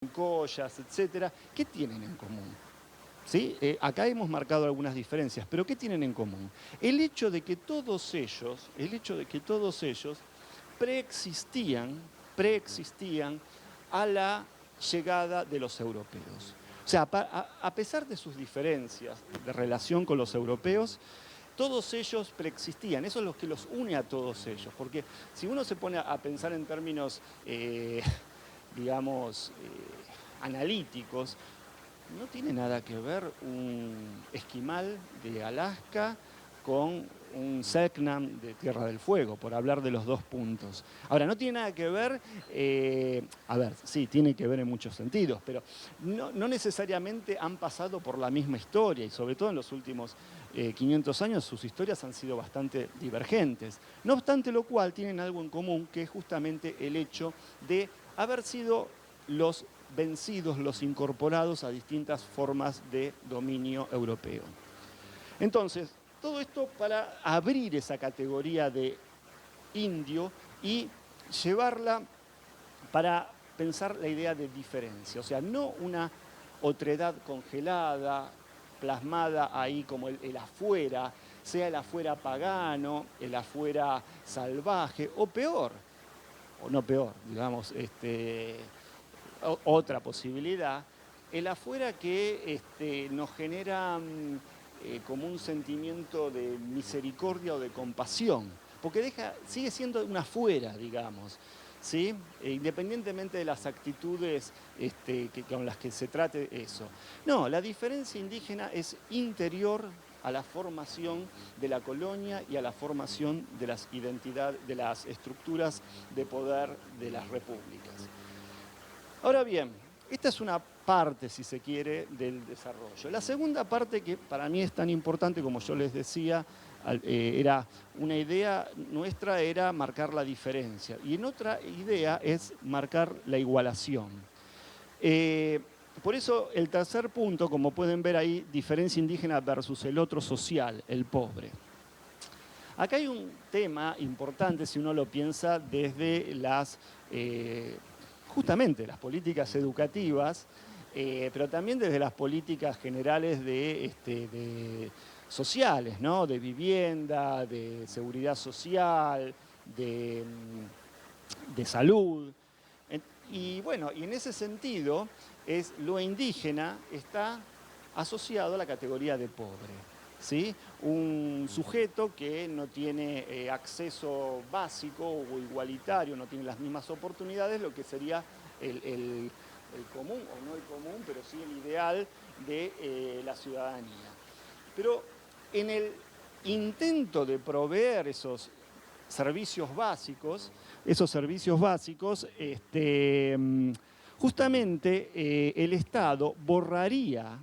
collas, etcétera, ¿qué tienen en común? ¿Sí? Acá hemos marcado algunas diferencias, pero ¿qué tienen en común? El hecho de que todos ellos preexistían a la llegada de los europeos. O sea, a pesar de sus diferencias de relación con los europeos, todos ellos preexistían, eso es lo que los une a todos ellos, porque si uno se pone a pensar en términos, digamos, analíticos, no tiene nada que ver un esquimal de Alaska con un Selknam de Tierra del Fuego, por hablar de los dos puntos. Ahora, no tiene nada que ver, a ver, sí, tiene que ver en muchos sentidos, pero no necesariamente han pasado por la misma historia, y sobre todo en los últimos 500 años sus historias han sido bastante divergentes. No obstante lo cual, tienen algo en común, que es justamente el hecho de haber sido los vencidos, los incorporados a distintas formas de dominio europeo. Entonces, todo esto para abrir esa categoría de indio y llevarla para pensar la idea de diferencia, o sea, no una otredad congelada, plasmada ahí como el afuera, sea el afuera pagano, el afuera salvaje, o peor, o no peor, digamos, otra posibilidad, el afuera que nos genera como un sentimiento de misericordia o de compasión, porque sigue siendo un afuera, digamos, ¿sí? Independientemente de las actitudes con las que se trate eso. No, la diferencia indígena es interior a la formación de la colonia y a la formación de las identidades, de las estructuras de poder de las repúblicas. Ahora bien, esta es una parte, si se quiere, del desarrollo. La segunda parte, que para mí es tan importante, como yo les decía, era una idea nuestra, era marcar la diferencia. Y en otra idea es marcar la igualación. Por eso el tercer punto, como pueden ver ahí, diferencia indígena versus el otro social, el pobre. Acá hay un tema importante si uno lo piensa desde justamente las políticas educativas, pero también desde las políticas generales de sociales, ¿no? De vivienda, de seguridad social, de salud. Y bueno, y en ese sentido, lo indígena está asociado a la categoría de pobre. ¿Sí? Un sujeto que no tiene acceso básico o igualitario, no tiene las mismas oportunidades, lo que sería el común, o no el común, pero sí el ideal de la ciudadanía. Pero en el intento de proveer esos servicios básicos, justamente el Estado borraría,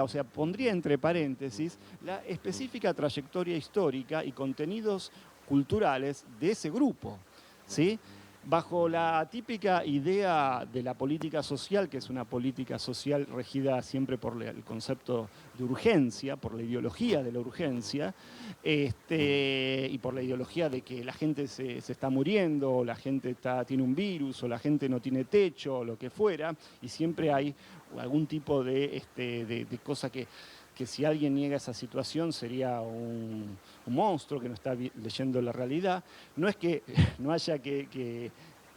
o sea, pondría entre paréntesis la específica trayectoria histórica y contenidos culturales de ese grupo, ¿sí? Bajo la típica idea de la política social, que es una política social regida siempre por el concepto de urgencia, por la ideología de la urgencia, y por la ideología de que la gente se está muriendo, o la gente tiene un virus, o la gente no tiene techo, o lo que fuera, y siempre hay algún tipo de cosa que si alguien niega esa situación sería un monstruo que no está leyendo la realidad. No es que no haya que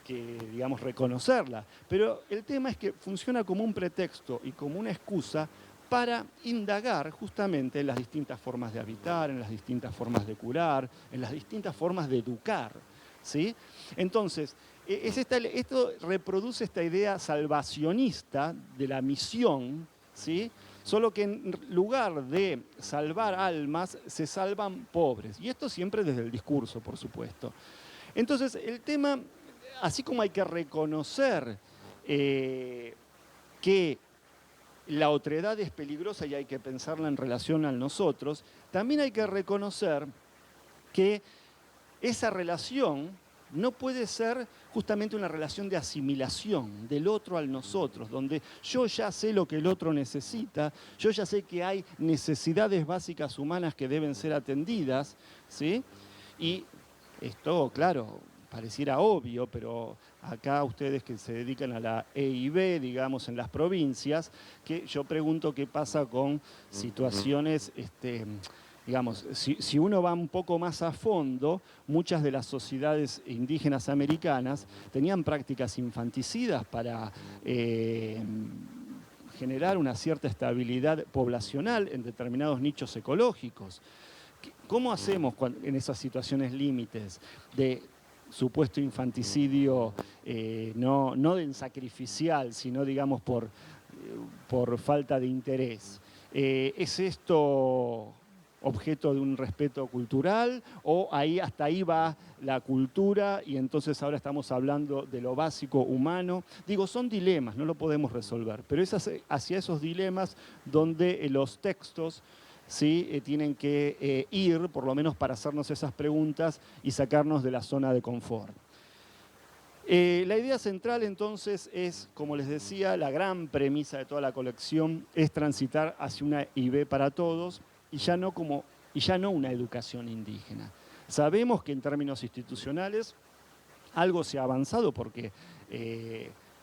digamos, reconocerla, pero el tema es que funciona como un pretexto y como una excusa para indagar justamente en las distintas formas de habitar, en las distintas formas de curar, en las distintas formas de educar, ¿sí? Entonces, esto reproduce esta idea salvacionista de la misión, ¿sí? Solo que en lugar de salvar almas, se salvan pobres. Y esto siempre desde el discurso, por supuesto. Entonces, el tema, así como hay que reconocer que la otredad es peligrosa y hay que pensarla en relación a nosotros, también hay que reconocer que esa relación no puede ser justamente una relación de asimilación del otro al nosotros, donde yo ya sé lo que el otro necesita, yo ya sé que hay necesidades básicas humanas que deben ser atendidas, ¿sí? Y esto, claro, pareciera obvio, pero acá ustedes que se dedican a la EIB, digamos, en las provincias, que yo pregunto qué pasa con situaciones, digamos, si uno va un poco más a fondo, muchas de las sociedades indígenas americanas tenían prácticas infanticidas para generar una cierta estabilidad poblacional en determinados nichos ecológicos. ¿Cómo hacemos en esas situaciones límites de supuesto infanticidio, no de sacrificial, sino digamos por falta de interés? ¿Es esto objeto de un respeto cultural o hasta ahí va la cultura y entonces ahora estamos hablando de lo básico humano? Digo, son dilemas, no lo podemos resolver, pero es hacia esos dilemas donde los textos ¿sí? Tienen que ir, por lo menos para hacernos esas preguntas y sacarnos de la zona de confort. La idea central entonces es, como les decía, la gran premisa de toda la colección es transitar hacia una IB para todos y ya no una educación indígena. Sabemos que en términos institucionales algo se ha avanzado porque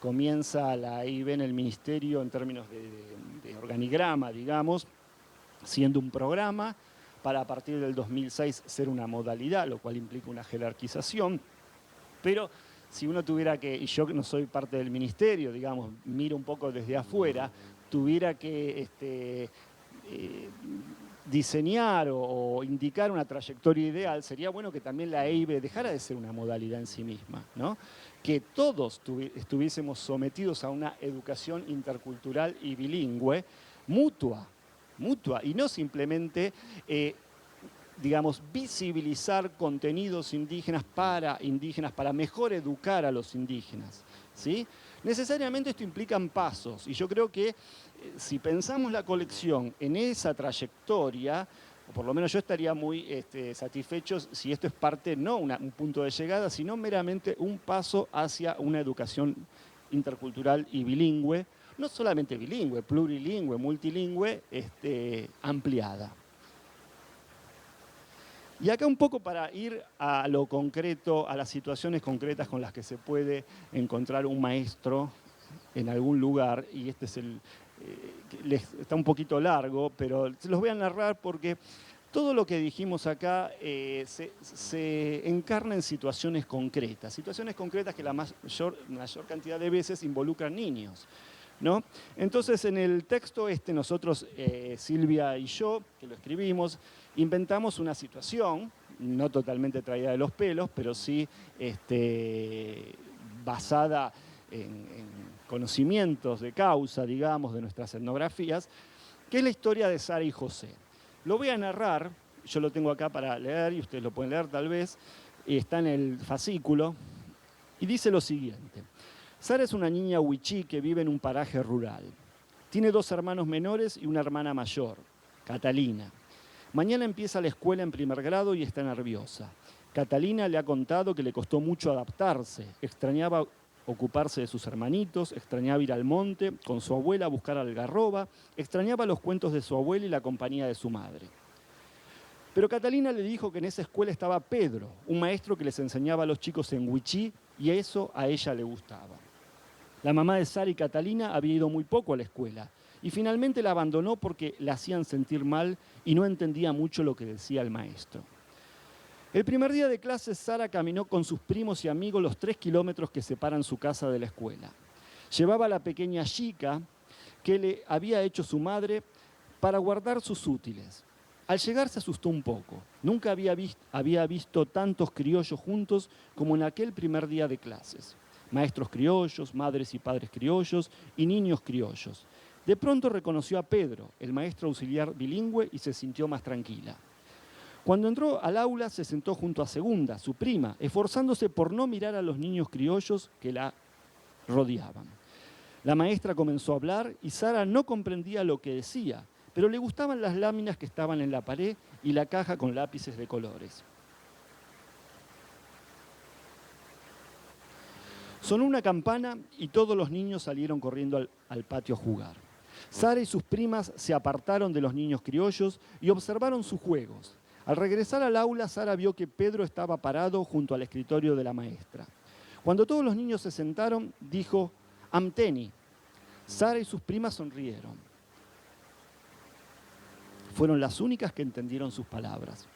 comienza la IB en el ministerio en términos de organigrama, digamos, siendo un programa para a partir del 2006 ser una modalidad, lo cual implica una jerarquización. Pero si uno tuviera que, y yo que no soy parte del ministerio, digamos, miro un poco desde afuera, tuviera que diseñar o indicar una trayectoria ideal, sería bueno que también la EIB dejara de ser una modalidad en sí misma, ¿no? Que todos estuviésemos sometidos a una educación intercultural y bilingüe mutua, y no simplemente, digamos, visibilizar contenidos indígenas para mejor educar a los indígenas, ¿sí? Necesariamente esto implica pasos, y yo creo que si pensamos la colección en esa trayectoria, o por lo menos yo estaría muy satisfecho si esto es parte, no un punto de llegada, sino meramente un paso hacia una educación intercultural y bilingüe, no solamente bilingüe, plurilingüe, multilingüe, ampliada. Y acá un poco para ir a lo concreto, a las situaciones concretas con las que se puede encontrar un maestro en algún lugar, y este es está un poquito largo, pero se los voy a narrar porque todo lo que dijimos acá se encarna en situaciones concretas que la mayor cantidad de veces involucran niños, ¿no? Entonces, en el texto nosotros, Silvia y yo, que lo escribimos, inventamos una situación, no totalmente traída de los pelos, pero sí basada en conocimientos de causa, digamos, de nuestras etnografías, que es la historia de Sara y José. Lo voy a narrar, yo lo tengo acá para leer, y ustedes lo pueden leer tal vez, está en el fascículo, y dice lo siguiente. Sara es una niña huichí que vive en un paraje rural. Tiene 2 hermanos menores y una hermana mayor, Catalina. Mañana empieza la escuela en primer grado y está nerviosa. Catalina le ha contado que le costó mucho adaptarse, extrañaba ocuparse de sus hermanitos, extrañaba ir al monte con su abuela a buscar algarroba, extrañaba los cuentos de su abuela y la compañía de su madre. Pero Catalina le dijo que en esa escuela estaba Pedro, un maestro que les enseñaba a los chicos en huichí, y eso a ella le gustaba. La mamá de Sara y Catalina había ido muy poco a la escuela y finalmente la abandonó porque la hacían sentir mal y no entendía mucho lo que decía el maestro. El primer día de clases, Sara caminó con sus primos y amigos los 3 kilómetros que separan su casa de la escuela. Llevaba a la pequeña chica que le había hecho su madre para guardar sus útiles. Al llegar se asustó un poco. Nunca había visto tantos criollos juntos como en aquel primer día de clases. Maestros criollos, madres y padres criollos y niños criollos. De pronto reconoció a Pedro, el maestro auxiliar bilingüe, y se sintió más tranquila. Cuando entró al aula se sentó junto a Segunda, su prima, esforzándose por no mirar a los niños criollos que la rodeaban. La maestra comenzó a hablar y Sara no comprendía lo que decía, pero le gustaban las láminas que estaban en la pared y la caja con lápices de colores. Sonó una campana y todos los niños salieron corriendo al patio a jugar. Sara y sus primas se apartaron de los niños criollos y observaron sus juegos. Al regresar al aula, Sara vio que Pedro estaba parado junto al escritorio de la maestra. Cuando todos los niños se sentaron, dijo, Amteni. Sara y sus primas sonrieron. Fueron las únicas que entendieron sus palabras.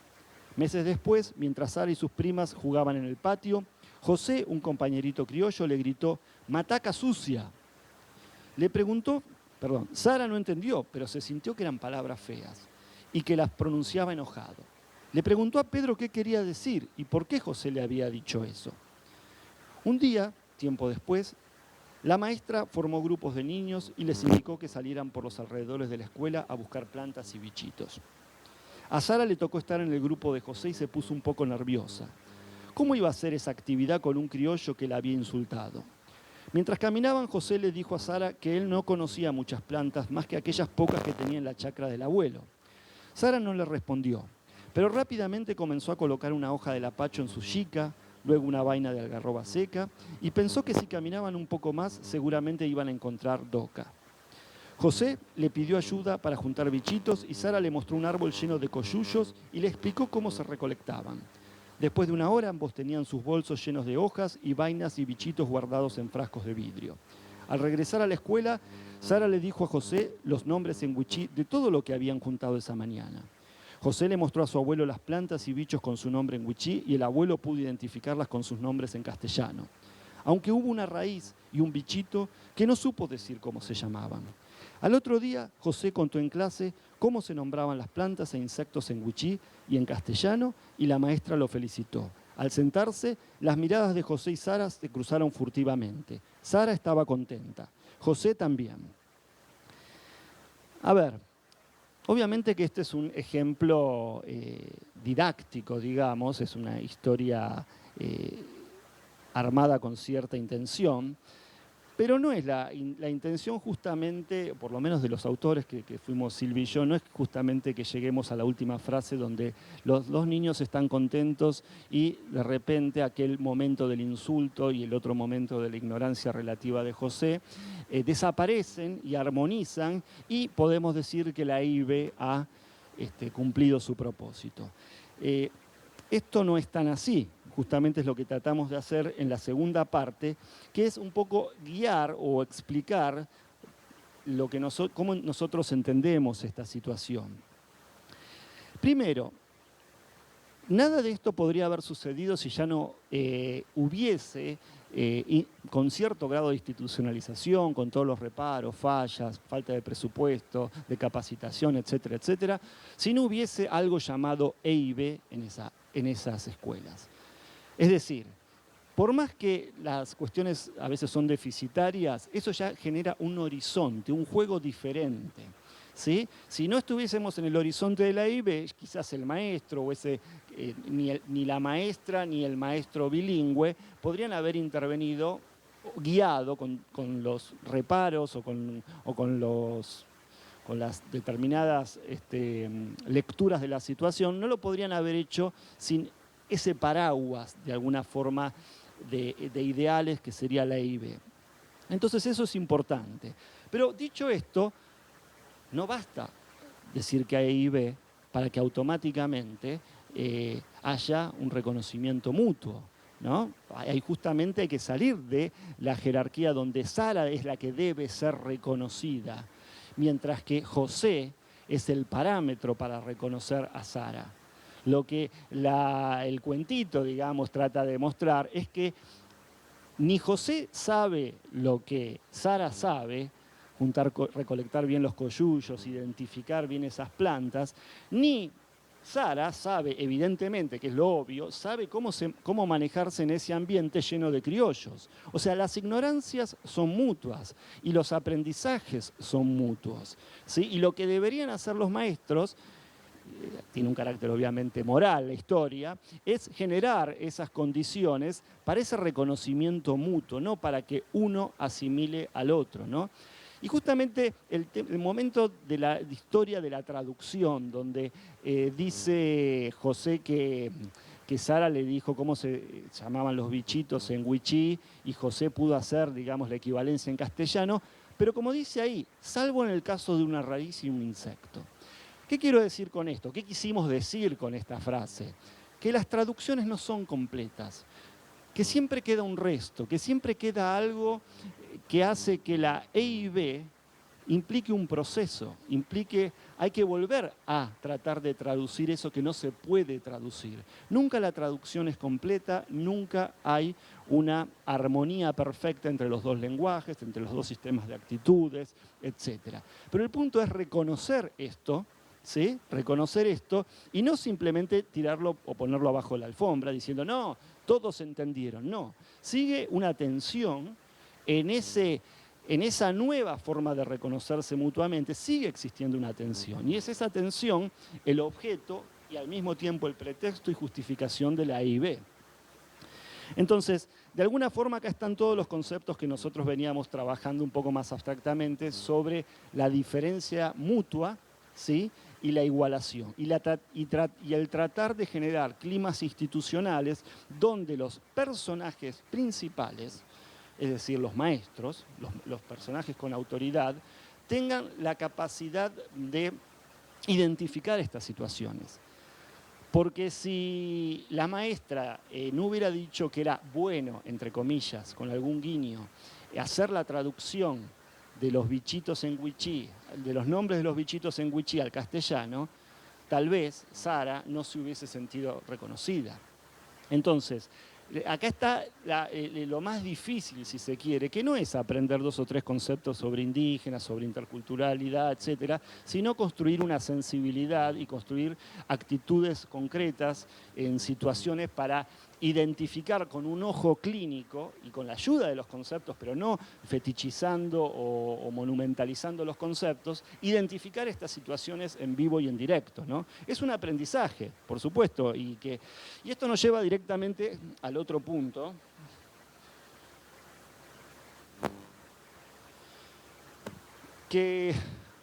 Meses después, mientras Sara y sus primas jugaban en el patio, José, un compañerito criollo, le gritó, «Mataca sucia». Sara no entendió, pero se sintió que eran palabras feas y que las pronunciaba enojado. Le preguntó a Pedro qué quería decir y por qué José le había dicho eso. Un día, tiempo después, la maestra formó grupos de niños y les indicó que salieran por los alrededores de la escuela a buscar plantas y bichitos. A Sara le tocó estar en el grupo de José y se puso un poco nerviosa. ¿Cómo iba a hacer esa actividad con un criollo que la había insultado? Mientras caminaban, José le dijo a Sara que él no conocía muchas plantas más que aquellas pocas que tenía en la chacra del abuelo. Sara no le respondió, pero rápidamente comenzó a colocar una hoja de lapacho en su chica, luego una vaina de algarroba seca, y pensó que si caminaban un poco más, seguramente iban a encontrar doca. José le pidió ayuda para juntar bichitos y Sara le mostró un árbol lleno de coyullos y le explicó cómo se recolectaban. Después de una hora, ambos tenían sus bolsos llenos de hojas y vainas y bichitos guardados en frascos de vidrio. Al regresar a la escuela, Sara le dijo a José los nombres en wichí de todo lo que habían juntado esa mañana. José le mostró a su abuelo las plantas y bichos con su nombre en wichí y el abuelo pudo identificarlas con sus nombres en castellano. Aunque hubo una raíz y un bichito que no supo decir cómo se llamaban. Al otro día, José contó en clase cómo se nombraban las plantas e insectos en wichí y en castellano y la maestra lo felicitó. Al sentarse, las miradas de José y Sara se cruzaron furtivamente. Sara estaba contenta, José también. A ver, obviamente que este es un ejemplo didáctico, digamos, es una historia armada con cierta intención, pero no es la intención justamente, por lo menos de los autores que fuimos Silvia y yo, no es justamente que lleguemos a la última frase donde los dos niños están contentos y de repente aquel momento del insulto y el otro momento de la ignorancia relativa de José desaparecen y armonizan y podemos decir que la EIB ha cumplido su propósito. Esto no es tan así. Justamente es lo que tratamos de hacer en la segunda parte, que es un poco guiar o explicar cómo nosotros entendemos esta situación. Primero, nada de esto podría haber sucedido si ya no hubiese, con cierto grado de institucionalización, con todos los reparos, fallas, falta de presupuesto, de capacitación, etcétera, etcétera, si no hubiese algo llamado EIB en esas escuelas. Es decir, por más que las cuestiones a veces son deficitarias, eso ya genera un horizonte, un juego diferente. ¿Sí? Si no estuviésemos en el horizonte de la EIB, quizás el maestro o ni la maestra ni el maestro bilingüe podrían haber intervenido, guiado con los reparos o con las determinadas lecturas de la situación, no lo podrían haber hecho sin ese paraguas, de alguna forma, de ideales que sería la EIB. Entonces eso es importante. Pero dicho esto, no basta decir que hay EIB para que automáticamente haya un reconocimiento mutuo, ¿no? Justamente hay que salir de la jerarquía donde Sara es la que debe ser reconocida, mientras que José es el parámetro para reconocer a Sara. Lo que el cuentito, digamos, trata de mostrar es que ni José sabe lo que Sara sabe, recolectar bien los coyullos, identificar bien esas plantas, ni Sara sabe, evidentemente, que es lo obvio, sabe cómo manejarse en ese ambiente lleno de criollos. O sea, las ignorancias son mutuas y los aprendizajes son mutuos, ¿sí? Y lo que deberían hacer los maestros, tiene un carácter obviamente moral la historia, es generar esas condiciones para ese reconocimiento mutuo, no para que uno asimile al otro, ¿no? Y justamente el momento de la historia de la traducción, donde dice José que Sara le dijo cómo se llamaban los bichitos en wichí y José pudo hacer, digamos, la equivalencia en castellano, pero como dice ahí, salvo en el caso de una raíz y un insecto. ¿Qué quiero decir con esto? ¿Qué quisimos decir con esta frase? Que las traducciones no son completas, que siempre queda un resto, que siempre queda algo que hace que la E y B implique un proceso, hay que volver a tratar de traducir eso que no se puede traducir. Nunca la traducción es completa, nunca hay una armonía perfecta entre los dos lenguajes, entre los dos sistemas de actitudes, etc. Pero el punto es reconocer esto, ¿sí? Reconocer esto y no simplemente tirarlo o ponerlo abajo de la alfombra diciendo, no, todos entendieron. No, sigue una tensión en esa nueva forma de reconocerse mutuamente, sigue existiendo una tensión. Y es esa tensión el objeto y al mismo tiempo el pretexto y justificación de la A y B. Entonces, de alguna forma acá están todos los conceptos que nosotros veníamos trabajando un poco más abstractamente sobre la diferencia mutua, ¿sí? Y la igualación, y el tratar de generar climas institucionales donde los personajes principales, es decir, los maestros, los personajes con autoridad, tengan la capacidad de identificar estas situaciones. Porque si la maestra no hubiera dicho que era bueno, entre comillas, con algún guiño, hacer la traducción de los bichitos en wichí, de los nombres de los bichitos en wichí al castellano, tal vez Sara no se hubiese sentido reconocida. Entonces, acá está lo más difícil, si se quiere, que no es aprender 2 o 3 conceptos sobre indígenas, sobre interculturalidad, etcétera, sino construir una sensibilidad y construir actitudes concretas en situaciones para identificar con un ojo clínico y con la ayuda de los conceptos, pero no fetichizando o monumentalizando los conceptos, identificar estas situaciones en vivo y en directo, ¿no? Es un aprendizaje, por supuesto, y esto nos lleva directamente al otro punto, que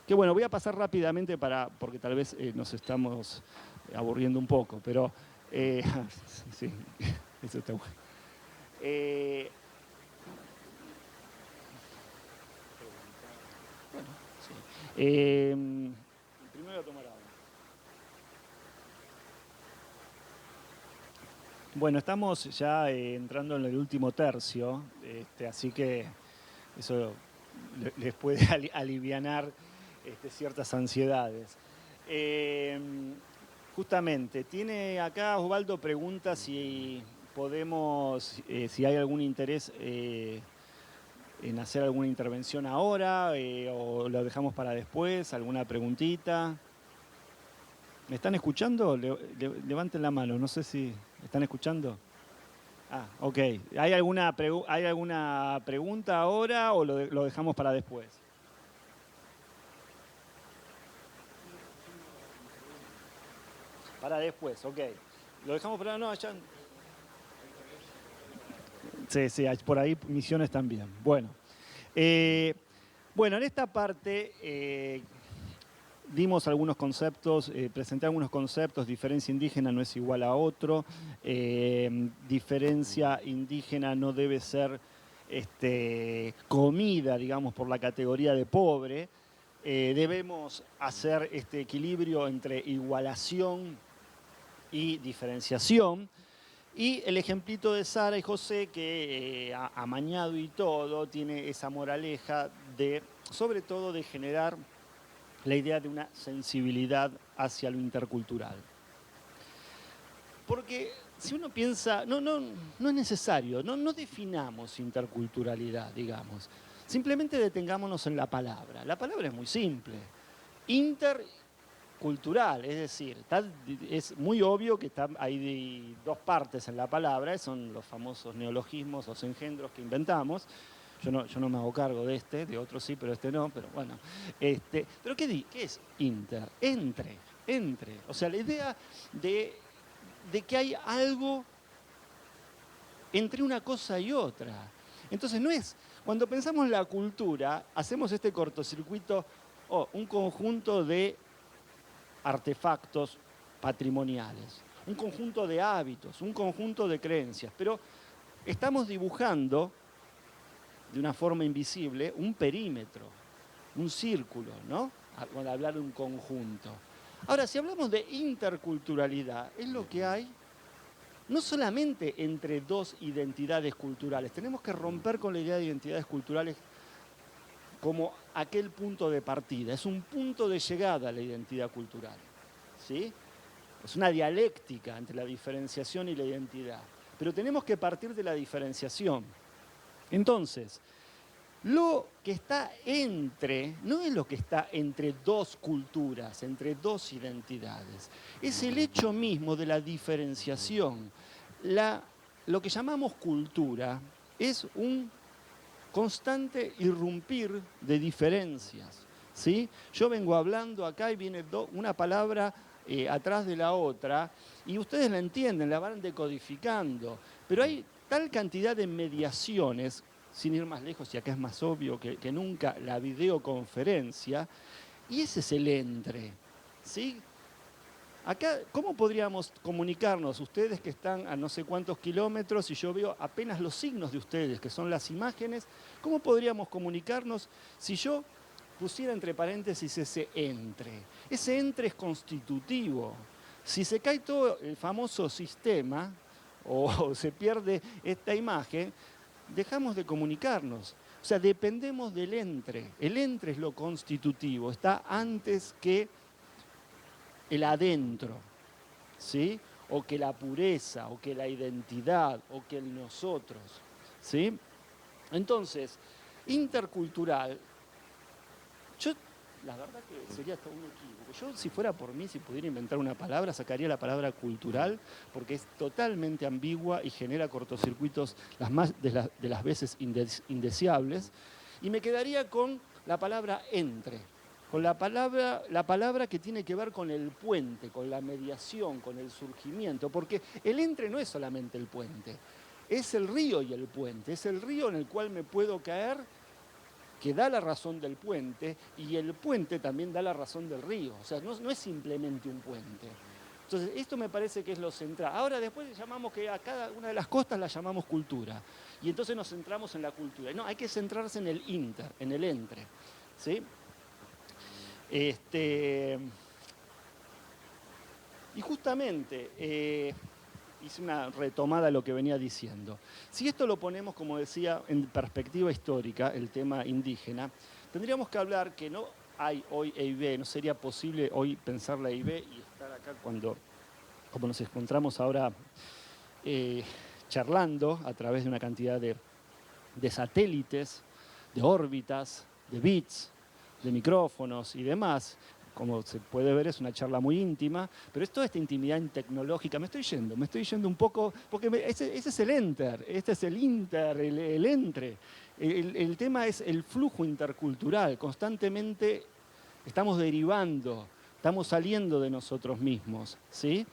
bueno, voy a pasar rápidamente porque tal vez nos estamos aburriendo un poco, pero sí, eso está bueno. Bueno, sí. Primero tomar agua. Bueno, estamos ya entrando en el último tercio, así que eso les puede alivianar ciertas ansiedades. Justamente, tiene acá Osvaldo pregunta si podemos, si hay algún interés en hacer alguna intervención ahora o lo dejamos para después, alguna preguntita. ¿Me están escuchando? Levanten la mano, no sé si están escuchando. Ah, ok. ¿Hay alguna pregunta ahora o lo dejamos para después? Para después, ok. Lo dejamos para... No, allá... Sí, sí, por ahí misiones también. Bueno, en esta parte dimos algunos conceptos, presenté algunos conceptos, diferencia indígena no es igual a otro, diferencia indígena no debe ser comida, digamos, por la categoría de pobre, debemos hacer este equilibrio entre igualación y diferenciación. Y el ejemplito de Sara y José, que amañado y todo, tiene esa moraleja de, sobre todo, de generar la idea de una sensibilidad hacia lo intercultural. Porque si uno piensa, no es necesario, no definamos interculturalidad, digamos. Simplemente detengámonos en la palabra. La palabra es muy simple. Intercultural, es decir, es muy obvio que hay 2 partes en la palabra, son los famosos neologismos, los engendros que inventamos. Yo no me hago cargo de otros sí, pero no, pero bueno. ¿Pero qué es inter? Entre. O sea, la idea de que hay algo entre una cosa y otra. Entonces no es, cuando pensamos en la cultura, hacemos este cortocircuito, un conjunto de artefactos patrimoniales, un conjunto de hábitos, un conjunto de creencias, pero estamos dibujando de una forma invisible un perímetro, un círculo, ¿no? Al hablar de un conjunto. Ahora, si hablamos de interculturalidad, es lo que hay no solamente entre dos identidades culturales, tenemos que romper con la idea de identidades culturales como aquel punto de partida, es un punto de llegada a la identidad cultural, ¿sí? Es una dialéctica entre la diferenciación y la identidad, pero tenemos que partir de la diferenciación. Entonces, lo que está entre, no es lo que está entre dos culturas, entre dos identidades, es el hecho mismo de la diferenciación. Lo que llamamos cultura es un constante irrumpir de diferencias, ¿sí? Yo vengo hablando acá y viene una palabra atrás de la otra y ustedes la entienden, la van decodificando, pero hay tal cantidad de mediaciones, sin ir más lejos, y acá es más obvio que nunca, la videoconferencia, y ese es el entre, ¿sí? Acá, ¿cómo podríamos comunicarnos? Ustedes que están a no sé cuántos kilómetros y yo veo apenas los signos de ustedes, que son las imágenes, ¿cómo podríamos comunicarnos si yo pusiera entre paréntesis ese entre? Ese entre es constitutivo. Si se cae todo el famoso sistema o se pierde esta imagen, dejamos de comunicarnos. O sea, dependemos del entre. El entre es lo constitutivo, está antes que el adentro, ¿sí? O que la pureza, o que la identidad, o que el nosotros, ¿sí? Entonces, intercultural, yo, la verdad que sería todo un equívoco. Yo, si fuera por mí, si pudiera inventar una palabra, sacaría la palabra cultural, porque es totalmente ambigua y genera cortocircuitos de las veces indeseables, y me quedaría con la palabra entre. Con la palabra que tiene que ver con el puente, con la mediación, con el surgimiento, porque el entre no es solamente el puente, es el río y el puente, es el río en el cual me puedo caer, que da la razón del puente, y el puente también da la razón del río, o sea, no es simplemente un puente. Entonces, esto me parece que es lo central. Ahora, después llamamos que a cada una de las costas la llamamos cultura, y entonces nos centramos en la cultura. No, hay que centrarse en el inter, en el entre, ¿sí? Y justamente hice una retomada de lo que venía diciendo. Si esto lo ponemos, como decía, en perspectiva histórica, el tema indígena, tendríamos que hablar que no hay hoy EIB, no sería posible hoy pensar la EIB y estar acá como nos encontramos ahora charlando a través de una cantidad de satélites, de órbitas, de bits, de micrófonos y demás. Como se puede ver, es una charla muy íntima, pero es toda esta intimidad tecnológica. Me estoy yendo un poco, porque ese es el enter, este es el inter, el entre. El tema es el flujo intercultural, constantemente estamos derivando, estamos saliendo de nosotros mismos, ¿sí?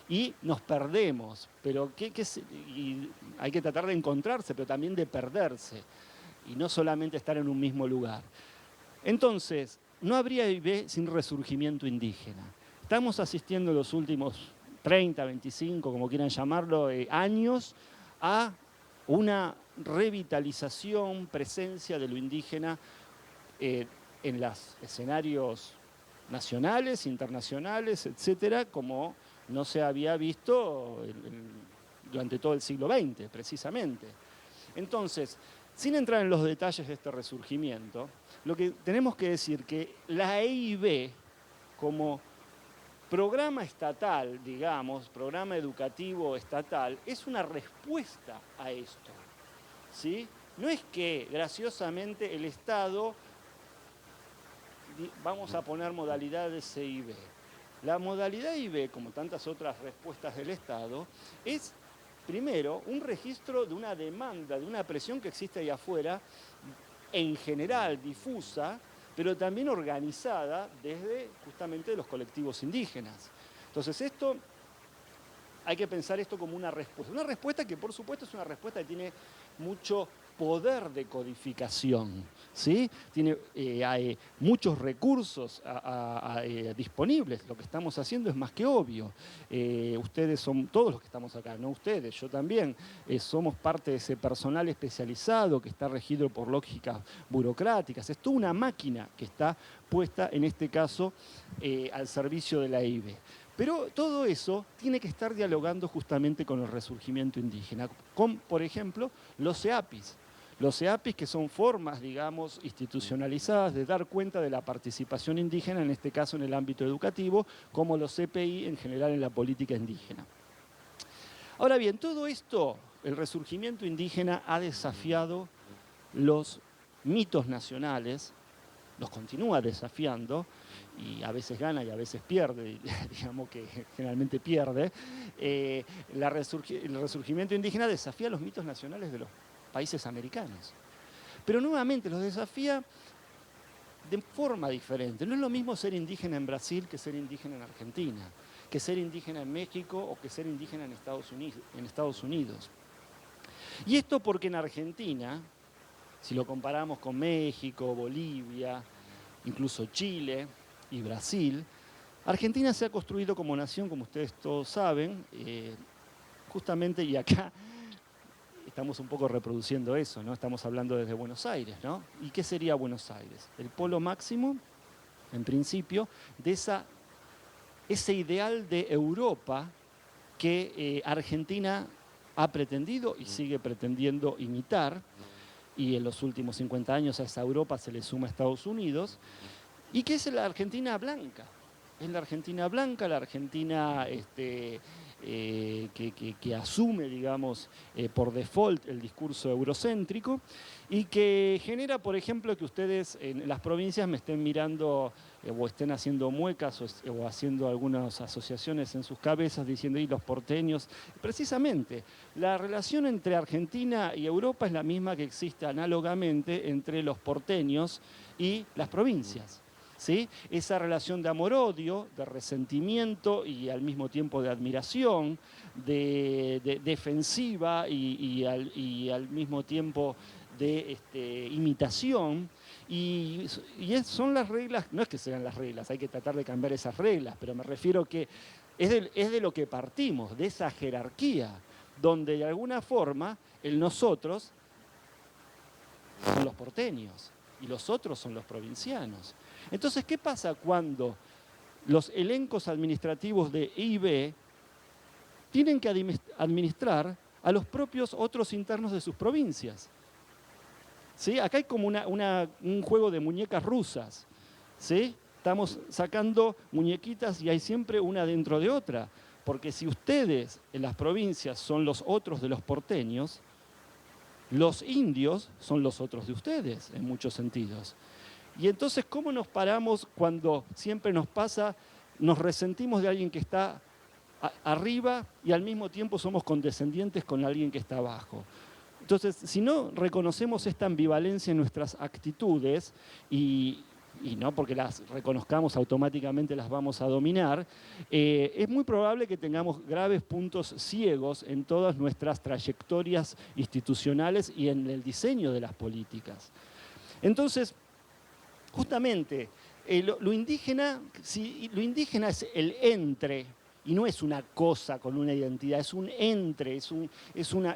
Y nos perdemos, pero y hay que tratar de encontrarse, pero también de perderse, y no solamente estar en un mismo lugar. Entonces, no habría EIB sin resurgimiento indígena. Estamos asistiendo en los últimos 30, 25, como quieran llamarlo, años, a una revitalización, presencia de lo indígena en los escenarios nacionales, internacionales, etcétera, como no se había visto durante todo el siglo XX, precisamente. Entonces, sin entrar en los detalles de este resurgimiento, lo que tenemos que decir que la EIB, como programa estatal, digamos, programa educativo estatal, es una respuesta a esto, ¿sí? No es que, graciosamente, el Estado, vamos a poner modalidades EIB. La modalidad EIB, como tantas otras respuestas del Estado, es, primero, un registro de una demanda, de una presión que existe ahí afuera, en general difusa, pero también organizada desde justamente los colectivos indígenas. Entonces hay que pensar esto como una respuesta que por supuesto es una respuesta que tiene mucho poder de codificación, ¿sí? Hay muchos recursos disponibles. Lo que estamos haciendo es más que obvio. Ustedes son, todos los que estamos acá, no ustedes, yo también, somos parte de ese personal especializado que está regido por lógicas burocráticas. Es toda una máquina que está puesta, en este caso, al servicio de la EIB. Pero todo eso tiene que estar dialogando justamente con el resurgimiento indígena, con, por ejemplo, los EAPIs. Los EAPIs, que son formas, digamos, institucionalizadas de dar cuenta de la participación indígena, en este caso en el ámbito educativo, como los CPI en general en la política indígena. Ahora bien, todo esto, el resurgimiento indígena ha desafiado los mitos nacionales, los continúa desafiando, y a veces gana y a veces pierde, digamos que generalmente pierde. El resurgimiento indígena desafía los mitos nacionales de los países americanos. Pero nuevamente los desafía de forma diferente. No es lo mismo ser indígena en Brasil que ser indígena en Argentina, que ser indígena en México o que ser indígena en Estados Unidos. Y esto porque en Argentina, si lo comparamos con México, Bolivia, incluso Chile y Brasil, Argentina se ha construido como nación, como ustedes todos saben, justamente, y acá estamos un poco reproduciendo eso, ¿no? Estamos hablando desde Buenos Aires, ¿no? ¿Y qué sería Buenos Aires? El polo máximo, en principio, de ese ideal de Europa que Argentina ha pretendido y sigue pretendiendo imitar, y en los últimos 50 años a esa Europa se le suma Estados Unidos, y que es la Argentina blanca. Es la Argentina blanca, la Argentina que asume, digamos, por default el discurso eurocéntrico y que genera, por ejemplo, que ustedes en las provincias me estén mirando o estén haciendo muecas o haciendo algunas asociaciones en sus cabezas diciendo, y los porteños. Precisamente, la relación entre Argentina y Europa es la misma que existe análogamente entre los porteños y las provincias. ¿Sí? Esa relación de amor-odio, de resentimiento y al mismo tiempo de admiración, de defensiva y al mismo tiempo de imitación. Y son las reglas, no es que sean las reglas, hay que tratar de cambiar esas reglas, pero me refiero que es de lo que partimos, de esa jerarquía, donde de alguna forma el nosotros son los porteños y los otros son los provincianos. Entonces, ¿qué pasa cuando los elencos administrativos de EIB tienen que administrar a los propios otros internos de sus provincias? ¿Sí? Acá hay como un juego de muñecas rusas. ¿Sí? Estamos sacando muñequitas y hay siempre una dentro de otra. Porque si ustedes en las provincias son los otros de los porteños, los indios son los otros de ustedes, en muchos sentidos. Y entonces, ¿cómo nos paramos cuando siempre nos pasa, nos resentimos de alguien que está arriba y al mismo tiempo somos condescendientes con alguien que está abajo? Entonces, si no reconocemos esta ambivalencia en nuestras actitudes y no porque las reconozcamos automáticamente las vamos a dominar, es muy probable que tengamos graves puntos ciegos en todas nuestras trayectorias institucionales y en el diseño de las políticas. Entonces, justamente, lo indígena es el entre, y no es una cosa con una identidad, es un entre,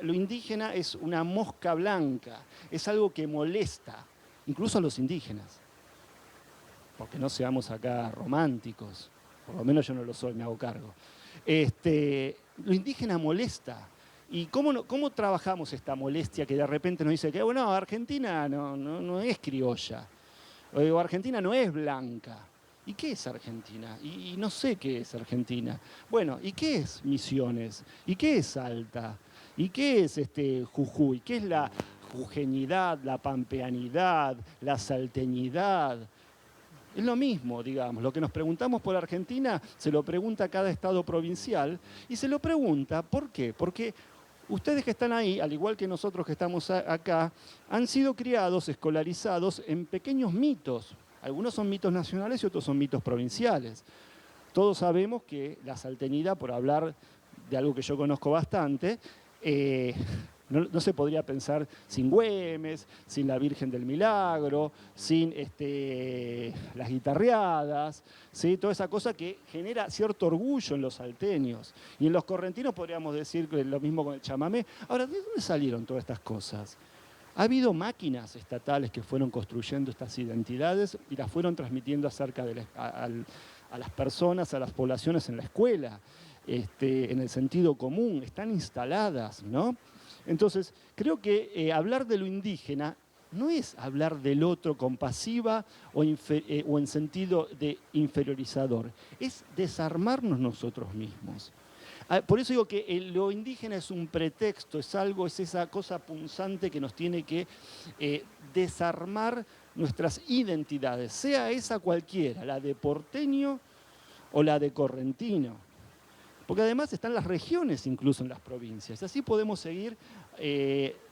lo indígena es una mosca blanca, es algo que molesta, incluso a los indígenas. Porque no seamos acá románticos, por lo menos yo no lo soy, me hago cargo. Lo indígena molesta. ¿Y cómo trabajamos esta molestia que de repente nos dice que, bueno, Argentina no es criolla, o Argentina no es blanca? ¿Y qué es Argentina? Y no sé qué es Argentina. Bueno, ¿y qué es Misiones? ¿Y qué es Salta? ¿Y qué es Jujuy? ¿Qué es la jujeñidad, la pampeanidad, la salteñidad? Es lo mismo, digamos. Lo que nos preguntamos por Argentina se lo pregunta cada estado provincial y se lo pregunta, ¿por qué? Porque ustedes que están ahí, al igual que nosotros que estamos acá, han sido criados, escolarizados en pequeños mitos. Algunos son mitos nacionales y otros son mitos provinciales. Todos sabemos que la salteñidad, por hablar de algo que yo conozco bastante, No se podría pensar sin Güemes, sin la Virgen del Milagro, sin las guitarreadas, ¿sí? Toda esa cosa que genera cierto orgullo en los salteños. Y en los correntinos podríamos decir lo mismo con el chamamé. Ahora, ¿de dónde salieron todas estas cosas? Ha habido máquinas estatales que fueron construyendo estas identidades y las fueron transmitiendo acerca de a las personas, a las poblaciones en la escuela, en el sentido común, están instaladas, ¿no? Entonces, creo que hablar de lo indígena no es hablar del otro con pasiva o en sentido de inferiorizador, es desarmarnos nosotros mismos. Por eso digo que lo indígena es un pretexto, es esa cosa punzante que nos tiene que desarmar nuestras identidades, sea esa cualquiera, la de porteño o la de correntino. Porque además están las regiones incluso en las provincias. Así podemos seguir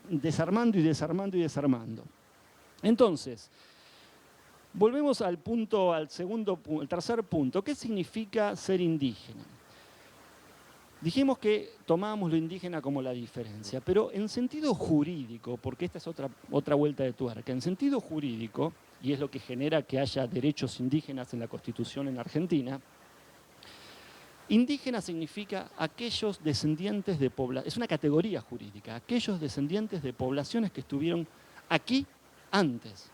desarmando y desarmando y desarmando. Entonces, volvemos al tercer punto. ¿Qué significa ser indígena? Dijimos que tomábamos lo indígena como la diferencia, pero en sentido jurídico, porque esta es otra vuelta de tuerca, en sentido jurídico, y es lo que genera que haya derechos indígenas en la Constitución en Argentina, indígena significa aquellos descendientes de poblaciones, es una categoría jurídica, aquellos descendientes de poblaciones que estuvieron aquí antes.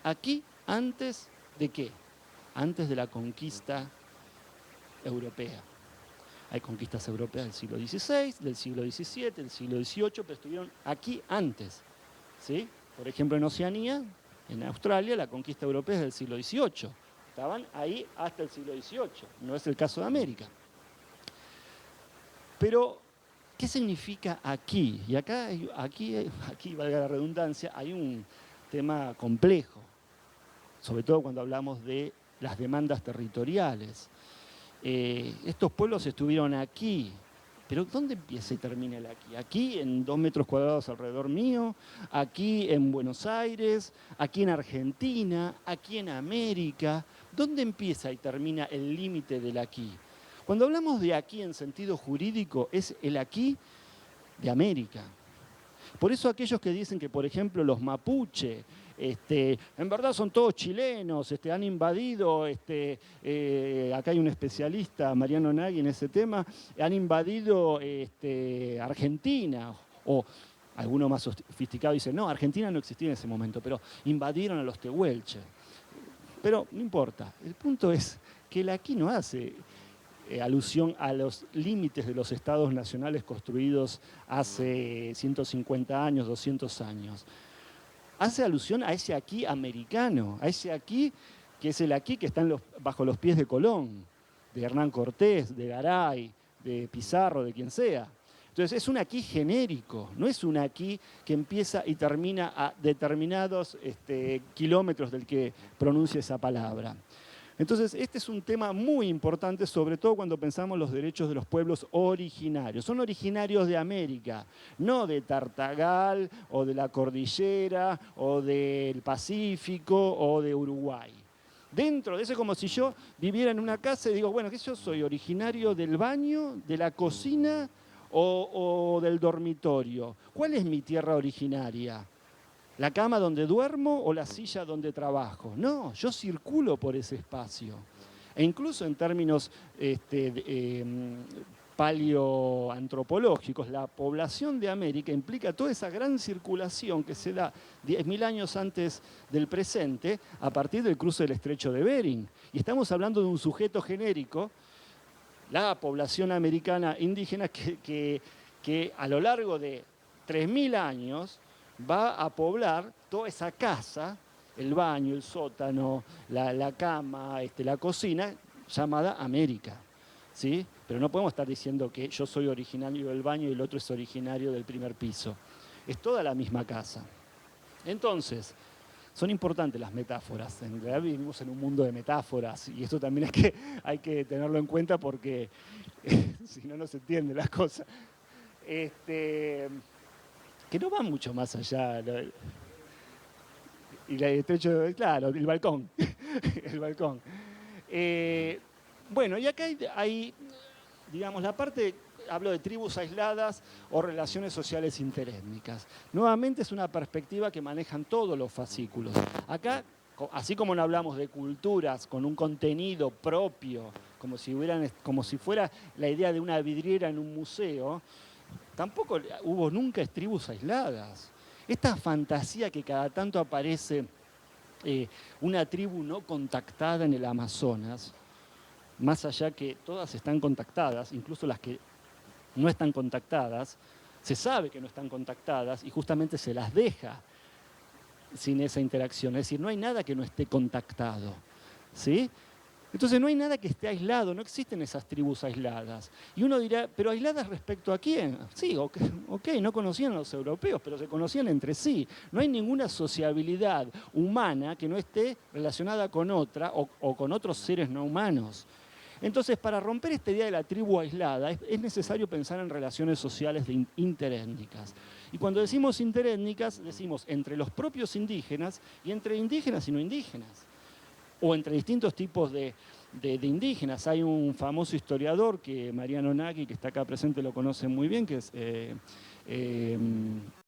¿Aquí antes de qué? Antes de la conquista europea. Hay conquistas europeas del siglo XVI, del siglo XVII, del siglo XVIII, pero estuvieron aquí antes, ¿sí? Por ejemplo, en Oceanía, en Australia, la conquista europea es del siglo XVIII. Estaban ahí hasta el siglo XVIII. No es el caso de América. Pero, ¿qué significa aquí? Y aquí, valga la redundancia, hay un tema complejo, sobre todo cuando hablamos de las demandas territoriales. Estos pueblos estuvieron aquí, pero ¿dónde empieza y termina el aquí? Aquí en 2 metros cuadrados alrededor mío, aquí en Buenos Aires, aquí en Argentina, aquí en América. ¿Dónde empieza y termina el límite del aquí? Cuando hablamos de aquí en sentido jurídico, es el aquí de América. Por eso aquellos que dicen que, por ejemplo, los mapuche, en verdad son todos chilenos, han invadido, acá hay un especialista, Mariano Nagui, en ese tema, han invadido Argentina, o alguno más sofisticado dice, no, Argentina no existía en ese momento, pero invadieron a los tehuelches. Pero no importa, el punto es que el aquí no hace alusión a los límites de los estados nacionales construidos hace 150 años, 200 años. Hace alusión a ese aquí americano, a ese aquí que es el aquí que está bajo los pies de Colón, de Hernán Cortés, de Garay, de Pizarro, de quien sea. Entonces es un aquí genérico, no es un aquí que empieza y termina a determinados kilómetros del que pronuncia esa palabra. Entonces, este es un tema muy importante, sobre todo cuando pensamos los derechos de los pueblos originarios. Son originarios de América, no de Tartagal, o de la Cordillera, o del Pacífico, o de Uruguay. Dentro de eso es como si yo viviera en una casa y digo, bueno, ¿qué yo soy? ¿Originario del baño, de la cocina o del dormitorio? ¿Cuál es mi tierra originaria? ¿La cama donde duermo o la silla donde trabajo? No, yo circulo por ese espacio. E incluso en términos paleoantropológicos, la población de América implica toda esa gran circulación que se da 10.000 años antes del presente a partir del cruce del estrecho de Bering. Y estamos hablando de un sujeto genérico, la población americana indígena, que a lo largo de 3.000 años va a poblar toda esa casa, el baño, el sótano, la cama, la cocina, llamada América, ¿sí? Pero no podemos estar diciendo que yo soy originario del baño y el otro es originario del primer piso. Es toda la misma casa. Entonces, son importantes las metáforas. En realidad vivimos en un mundo de metáforas y esto también hay que tenerlo en cuenta porque si no, no se entiende la cosa. Que no va mucho más allá. Y el estrecho, claro, el balcón. El balcón. Bueno, y acá hay, digamos, la parte hablo de tribus aisladas o relaciones sociales interétnicas. Nuevamente es una perspectiva que manejan todos los fascículos. Acá, así como no hablamos de culturas con un contenido propio, como si fuera la idea de una vidriera en un museo, tampoco hubo nunca tribus aisladas. Esta fantasía que cada tanto aparece una tribu no contactada en el Amazonas, más allá que todas están contactadas, incluso las que no están contactadas, se sabe que no están contactadas y justamente se las deja sin esa interacción. Es decir, no hay nada que no esté contactado, ¿sí? Entonces no hay nada que esté aislado, no existen esas tribus aisladas. Y uno dirá, ¿pero aisladas respecto a quién? Sí, ok, no conocían a los europeos, pero se conocían entre sí. No hay ninguna sociabilidad humana que no esté relacionada con otra o con otros seres no humanos. Entonces, para romper esta idea de la tribu aislada, es necesario pensar en relaciones sociales interétnicas. Y cuando decimos interétnicas, decimos entre los propios indígenas y entre indígenas y no indígenas, o entre distintos tipos de indígenas. Hay un famoso historiador, que Mariano Nagui, que está acá presente, lo conoce muy bien, que es